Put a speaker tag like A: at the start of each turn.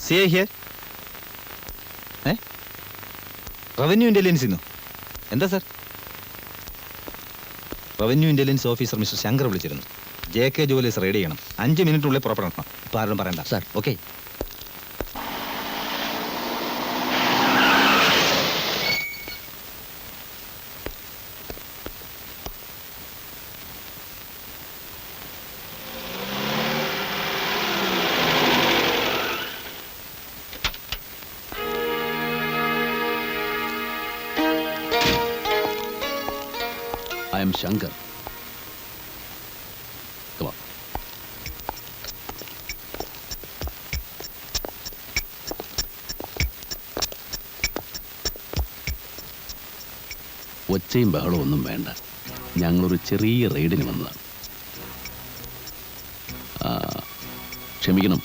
A: Say here. Revenue intelligence ഇന്നോ? എന്താ sir? Revenue intelligence officer mister Shankar വിളിച്ചിരുന്നു. JK ജുവലേഴ്സ് റെഡി ചെയ്യണം. 5 മിനിറ്റിനുള്ളിൽ പുറപ്പെടണം. ഇപ്പം ആരും പറയണ്ട
B: sir.
A: Okay.
B: I am Shankar. Come on. ഒച്ചയും ബഹളവും ഒന്നും വേണ്ട. ഞങ്ങളൊരു ചെറിയ റെയ്ഡിന് വന്നതാണ്. ക്ഷമിക്കണം,